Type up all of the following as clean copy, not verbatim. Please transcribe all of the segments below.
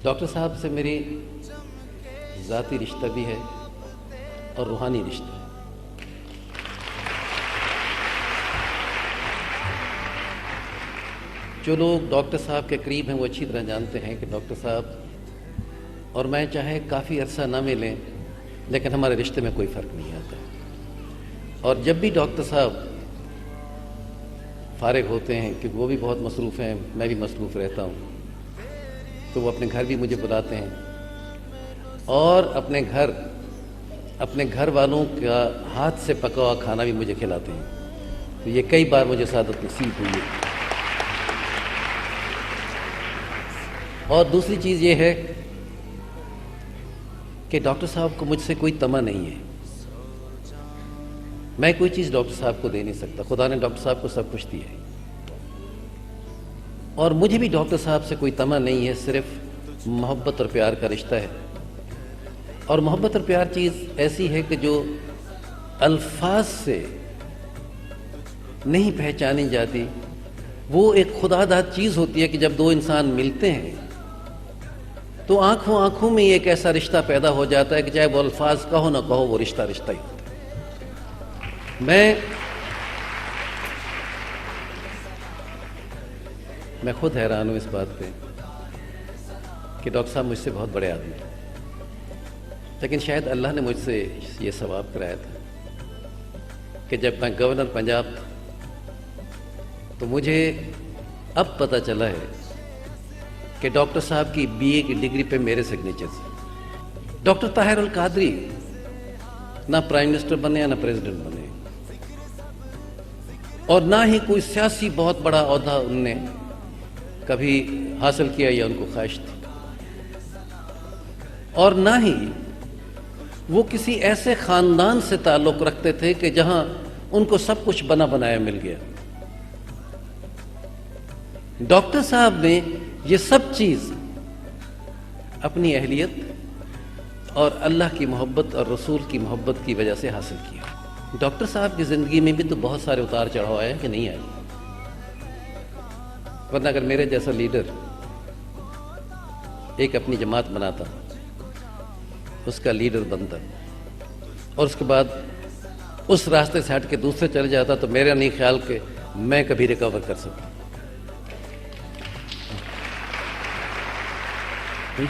Doctor صاحب سے میری ذاتی رشتہ بھی ہے اور روحانی رشتہ. جو لوگ ڈاکٹر صاحب کے قریب ہیں وہ اچھی طرح جانتے ہیں کہ ڈاکٹر صاحب اور میں چاہے کافی عرصہ نہ ملیں لیکن ہمارے رشتے میں کوئی فرق نہیں آتا. اور جب بھی ڈاکٹر صاحب فارغ ہوتے ہیں کیونکہ وہ بھی بہت مصروف ہیں، میں بھی مصروف رہتا ہوں، تو وہ اپنے گھر بھی مجھے بلاتے ہیں اور اپنے گھر والوں کا ہاتھ سے پکا ہوا کھانا بھی مجھے کھلاتے ہیں. تو یہ کئی بار مجھے سعادت نصیب ہوئی ہے. اور دوسری چیز یہ ہے کہ ڈاکٹر صاحب کو مجھ سے کوئی طمع نہیں ہے. میں کوئی چیز ڈاکٹر صاحب کو دے نہیں سکتا. خدا نے ڈاکٹر صاحب کو سب کچھ دیا ہے اور مجھے بھی ڈاکٹر صاحب سے کوئی طمع نہیں ہے. صرف محبت اور پیار کا رشتہ ہے. اور محبت اور پیار چیز ایسی ہے کہ جو الفاظ سے نہیں پہچانی جاتی. وہ ایک خدا داد چیز ہوتی ہے کہ جب دو انسان ملتے ہیں تو آنکھوں میں ایک ایسا رشتہ پیدا ہو جاتا ہے کہ چاہے وہ الفاظ کہو نہ کہو، وہ رشتہ ہی ہوتا ہے. میں خود حیران ہوں اس بات پہ کہ ڈاکٹر صاحب مجھ سے بہت بڑے آدمی ہیں، لیکن شاید اللہ نے مجھ سے یہ ثواب کرایا تھا کہ جب میں گورنر پنجاب تھا تو مجھے اب پتہ چلا ہے کہ ڈاکٹر صاحب کی BA کی ڈگری پہ میرے سگنیچر سے ڈاکٹر طاہر القادری نہ پرائم منسٹر بنے نہ پریزیڈنٹ بنے اور نہ ہی کوئی سیاسی بہت بڑا عہدہ ان نے کبھی حاصل کیا یا ان کو خواہش تھی، اور نہ ہی وہ کسی ایسے خاندان سے تعلق رکھتے تھے کہ جہاں ان کو سب کچھ بنا بنایا مل گیا. ڈاکٹر صاحب نے یہ سب چیز اپنی اہلیت اور اللہ کی محبت اور رسول کی محبت کی وجہ سے حاصل کیا. ڈاکٹر صاحب کی زندگی میں بھی تو بہت سارے اتار چڑھاؤ آئے کہ نہیں آئے، ورنہ اگر میرے جیسا لیڈر ایک اپنی جماعت بناتا، اس کا لیڈر بنتا اور اس کے بعد اس راستے سے ہٹ کے دوسرے چلے جاتا تو میرا نہیں خیال کہ میں کبھی ریکور کر سکتا.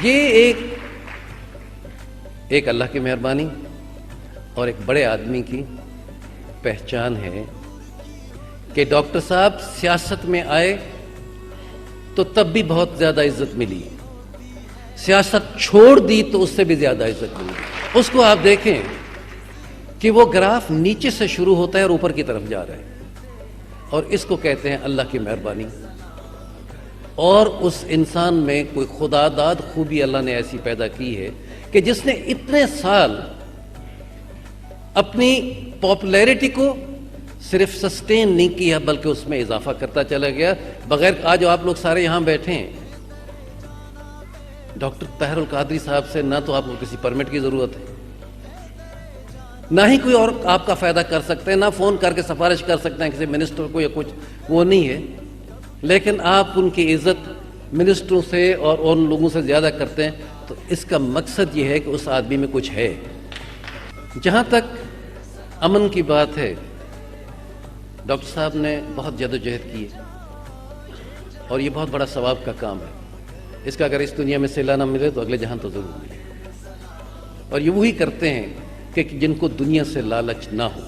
یہ ایک اللہ کی مہربانی اور ایک بڑے آدمی کی پہچان ہے کہ ڈاکٹر صاحب سیاست میں آئے تو تب بھی بہت زیادہ عزت ملی، سیاست چھوڑ دی تو اس سے بھی زیادہ عزت ملی. اس کو آپ دیکھیں کہ وہ گراف نیچے سے شروع ہوتا ہے اور اوپر کی طرف جا رہا ہے، اور اس کو کہتے ہیں اللہ کی مہربانی. اور اس انسان میں کوئی خدا داد خوبی اللہ نے ایسی پیدا کی ہے کہ جس نے اتنے سال اپنی پاپولیرٹی کو صرف سسٹین نہیں کیا بلکہ اس میں اضافہ کرتا چلا گیا. بغیر آج آپ لوگ سارے یہاں بیٹھے ہیں، ڈاکٹر طاہر القادری صاحب سے نہ تو آپ کو کسی پرمٹ کی ضرورت ہے، نہ ہی کوئی اور آپ کا فائدہ کر سکتے ہیں، نہ فون کر کے سفارش کر سکتے ہیں کسی منسٹر کو یا کچھ، وہ نہیں ہے. لیکن آپ ان کی عزت منسٹروں سے اور ان لوگوں سے زیادہ کرتے ہیں. تو اس کا مقصد یہ ہے کہ اس آدمی میں کچھ ہے. جہاں تک امن کی بات ہے، ڈاکٹر صاحب نے بہت جدوجہد کی ہے اور یہ بہت بڑا ثواب کا کام ہے. اس کا اگر اس دنیا میں صلہ نہ ملے تو اگلے جہاں تو ضرور ملے. اور یہ وہی کرتے ہیں کہ جن کو دنیا سے لالچ نہ ہو.